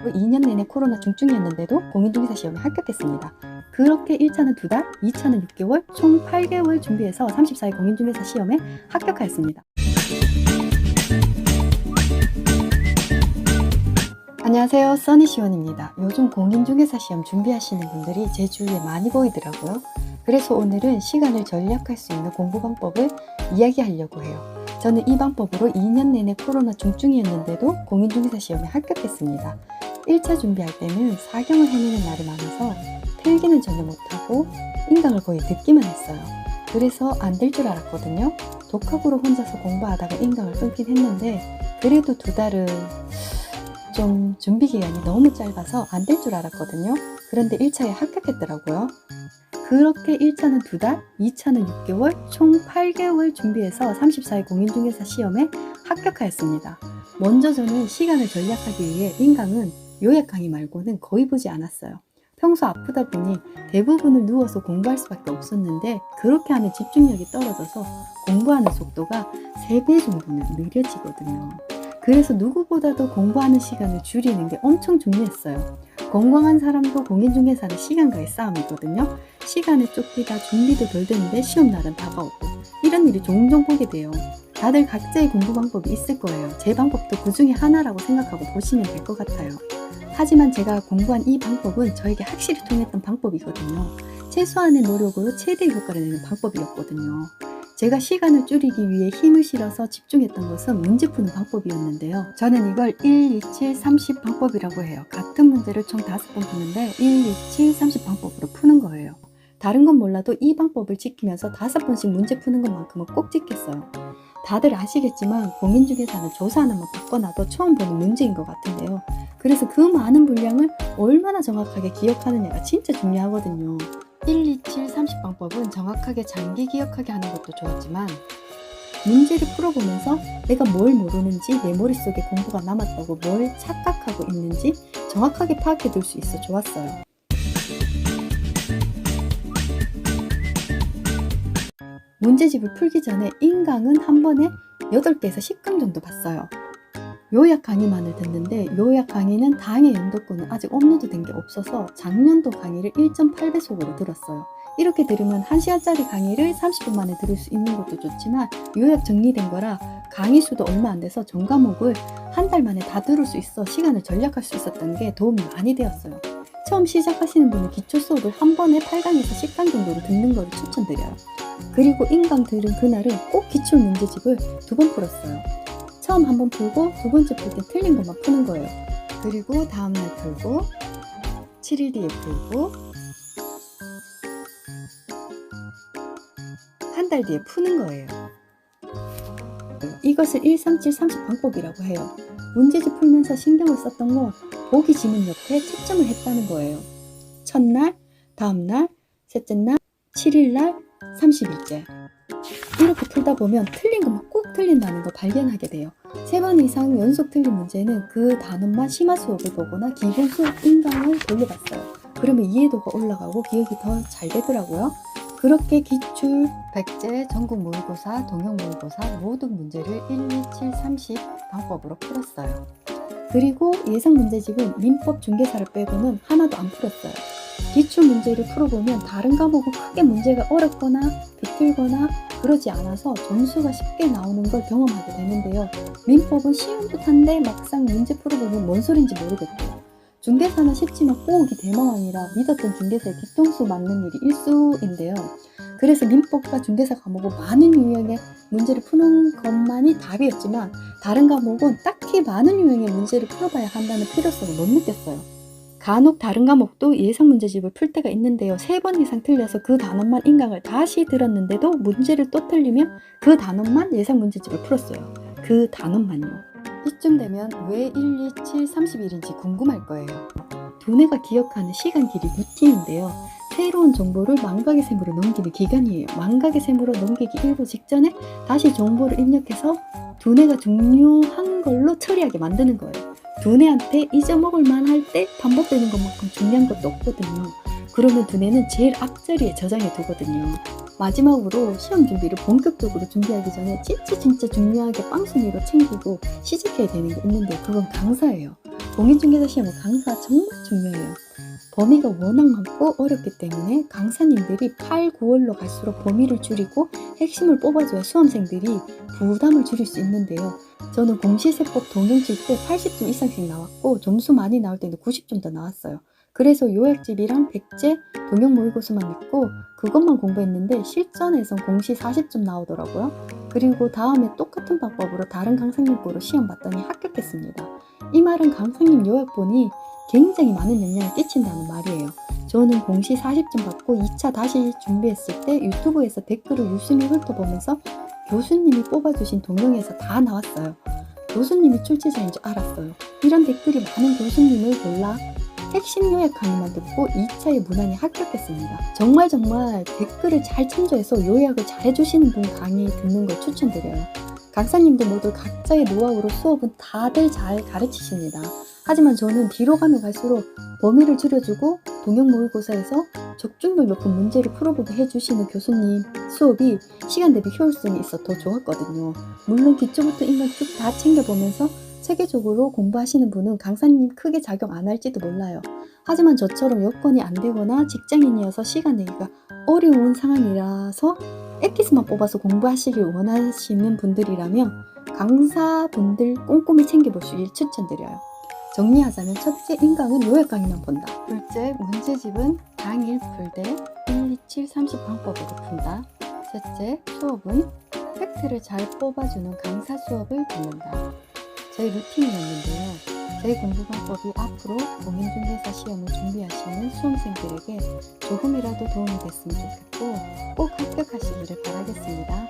2년 내내 코로나 중증이었는데도 공인중개사 시험에 합격했습니다. 그렇게 1차는 2달, 2차는 6개월, 총 8개월 준비해서 34회 공인중개사 시험에 합격하였습니다. 안녕하세요, 써니시원입니다. 요즘 공인중개사 시험 준비하시는 분들이 제 주위에 많이 보이더라고요. 그래서 오늘은 시간을 절약할 수 있는 공부 방법을 이야기하려고 해요. 저는 이 방법으로 2년 내내 코로나 중증이었는데도 공인중개사 시험에 합격했습니다. 1차 준비할 때는 사경을 헤매는 날이 많아서 필기는 전혀 못하고 인강을 거의 듣기만 했어요. 그래서 안 될 줄 알았거든요. 독학으로 혼자서 공부하다가 인강을 끊긴 했는데 그래도 2달은 좀 준비 기간이 너무 짧아서 안 될 줄 알았거든요. 그런데 1차에 합격했더라고요. 그렇게 1차는 2달, 2차는 6개월, 총 8개월 준비해서 34회 공인중개사 시험에 합격하였습니다. 먼저 저는 시간을 절약하기 위해 인강은 요약 강의 말고는 거의 보지 않았어요. 평소 아프다 보니 대부분을 누워서 공부할 수밖에 없었는데 그렇게 하면 집중력이 떨어져서 공부하는 속도가 3배 정도는 느려지거든요. 그래서 누구보다도 공부하는 시간을 줄이는 게 엄청 중요했어요. 건강한 사람도 공인중개사는 시간과의 싸움이거든요. 시간에 쫓기다 준비도 덜 되는데 시험날은 다가오고 이런 일이 종종 보게 돼요. 다들 각자의 공부 방법이 있을 거예요. 제 방법도 그 중에 하나라고 생각하고 보시면 될 것 같아요. 하지만 제가 공부한 이 방법은 저에게 확실히 통했던 방법이거든요. 최소한의 노력으로 최대의 효과를 내는 방법이었거든요. 제가 시간을 줄이기 위해 힘을 실어서 집중했던 것은 문제 푸는 방법이었는데요. 저는 이걸 1, 2, 7, 30 방법이라고 해요. 같은 문제를 총 5번 푸는데 1, 2, 7, 30 방법으로 푸는 거예요. 다른 건 몰라도 이 방법을 지키면서 5번씩 문제 푸는 것만큼은 꼭 지켰어요. 다들 아시겠지만 공인중개사는 조사 하나만 바꿔놔도 처음 보는 문제인 것 같은데요. 그래서 그 많은 분량을 얼마나 정확하게 기억하느냐가 진짜 중요하거든요. 1, 2, 7, 30 방법은 정확하게 장기 기억하게 하는 것도 좋았지만 문제를 풀어보면서 내가 뭘 모르는지 내 머릿속에 공부가 남았다고 뭘 착각하고 있는지 정확하게 파악해 둘 수 있어 좋았어요. 문제집을 풀기 전에 인강은 한 번에 8배에서 10강 정도 봤어요. 요약 강의만을 듣는데 요약 강의는 당해 연도권은 아직 업로드 된 게 없어서 작년도 강의를 1.8배속으로 들었어요. 이렇게 들으면 1시간짜리 강의를 30분 만에 들을 수 있는 것도 좋지만 요약 정리된 거라 강의 수도 얼마 안 돼서 전 과목을 한 달 만에 다 들을 수 있어 시간을 절약할 수 있었던 게 도움이 많이 되었어요. 처음 시작하시는 분은 기초 수업을 한 번에 8강에서 10강 정도로 듣는 걸 추천드려요. 그리고 인강 들은 그날은 꼭 기출 문제집을 2번 풀었어요. 처음 한 번 풀고 두 번째 풀 때 틀린 것만 푸는 거예요. 그리고 다음날 풀고 7일 뒤에 풀고 한 달 뒤에 푸는 거예요. 이것을 1, 3, 7, 30 방법이라고 해요. 문제집 풀면서 신경을 썼던 건 보기 지문 옆에 채점을 했다는 거예요. 첫날, 다음날, 셋째 날, 7일날, 30일째. 이렇게 풀다 보면 틀린 것만 꼭 틀린다는 걸 발견하게 돼요. 3번 이상 연속 틀린 문제는 그 단원만 심화 수업을 보거나 기본 수업 인강을 돌려봤어요. 그러면 이해도가 올라가고 기억이 더 잘 되더라고요. 그렇게 기출, 백제, 전국 모의고사, 동영 모의고사 모든 문제를 1, 2, 7, 30 방법으로 풀었어요. 그리고 예상 문제집은 민법 중개사를 빼고는 하나도 안 풀었어요. 기출 문제를 풀어보면 다른 과목은 크게 문제가 어렵거나 비틀거나 그러지 않아서 점수가 쉽게 나오는 걸 경험하게 되는데요. 민법은 쉬운 듯한데 막상 문제 풀어보면 뭔 소린지 모르겠고 중개사는 쉽지만 꼬우기 대마왕이라 믿었던 중개사의 뒤통수 맞는 일이 일수인데요. 그래서 민법과 중개사 과목은 많은 유형의 문제를 푸는 것만이 답이었지만 다른 과목은 딱히 많은 유형의 문제를 풀어봐야 한다는 필요성을 못 느꼈어요. 간혹 다른 과목도 예상 문제집을 풀 때가 있는데요. 3번 이상 틀려서 그 단원만 인강을 다시 들었는데도 문제를 또 틀리면 그 단원만 예상 문제집을 풀었어요. 그 단원만요. 이쯤 되면 왜 1, 2, 7, 30일인지 궁금할 거예요. 두뇌가 기억하는 시간 길이 루틴인데요. 새로운 정보를 망각의 셈으로 넘기는 기간이에요. 망각의 셈으로 넘기기 일보 직전에 다시 정보를 입력해서 두뇌가 중요한 걸로 처리하게 만드는 거예요. 두뇌한테 잊어먹을 만할 때 반복되는 것만큼 중요한 것도 없거든요. 그러면 두뇌는 제일 앞자리에 저장해 두거든요. 마지막으로 시험 준비를 본격적으로 준비하기 전에 진짜 중요하게 빵순이로 챙기고 시작해야 되는 게 있는데 그건 강사예요. 공인중개사 시험은 강사가 정말 중요해요. 범위가 워낙 많고 어렵기 때문에 강사님들이 8, 9월로 갈수록 범위를 줄이고 핵심을 뽑아줘야 수험생들이 부담을 줄일 수 있는데요. 저는 공시세법 동영 칠 때 80점 이상씩 나왔고 점수 많이 나올 때는 90점 더 나왔어요. 그래서 요약집이랑 백제, 동영 모의고사만 믿고 그것만 공부했는데 실전에선 공시 40점 나오더라고요. 그리고 다음에 똑같은 방법으로 다른 강사님 거로 시험 봤더니 합격했습니다. 이 말은 강사님 요약본이 굉장히 많은 영향을 끼친다는 말이에요. 저는 공시 40점 받고 2차 다시 준비했을 때 유튜브에서 댓글을 유심히 훑어보면서 교수님이 뽑아주신 동영에서 다 나왔어요. 교수님이 출제자인 줄 알았어요. 이런 댓글이 많은 교수님을 골라 핵심 요약 강의만 듣고 2차의 무난히 합격했습니다. 정말 댓글을 잘 참조해서 요약을 잘 해주시는 분 강의 듣는 걸 추천드려요. 강사님들 모두 각자의 노하우로 수업은 다들 잘 가르치십니다. 하지만 저는 뒤로 가면 갈수록 범위를 줄여주고 동영 모의고사에서 적중률 높은 문제를 풀어보게 해주시는 교수님 수업이 시간 대비 효율성이 있어 더 좋았거든요. 물론 기초부터 인강 쭉 다 챙겨보면서 체계적으로 공부하시는 분은 강사님 크게 작용 안 할지도 몰라요. 하지만 저처럼 여건이 안 되거나 직장인이어서 시간 내기가 어려운 상황이라서 엑기스만 뽑아서 공부하시길 원하시는 분들이라면 강사분들 꼼꼼히 챙겨보시길 추천드려요. 정리하자면 첫째, 인강은 요약 강의만 본다. 둘째, 문제집은 당일 풀되 1, 2, 7, 30 방법으로 푼다. 셋째, 수업은 팩트를 잘 뽑아주는 강사 수업을 듣는다. 저의 루틴이었는데요. 제 공부 방법이 앞으로 공인중개사 시험을 준비하시는 수험생들에게 조금이라도 도움이 됐으면 좋겠고 꼭 합격하시기를 바라겠습니다.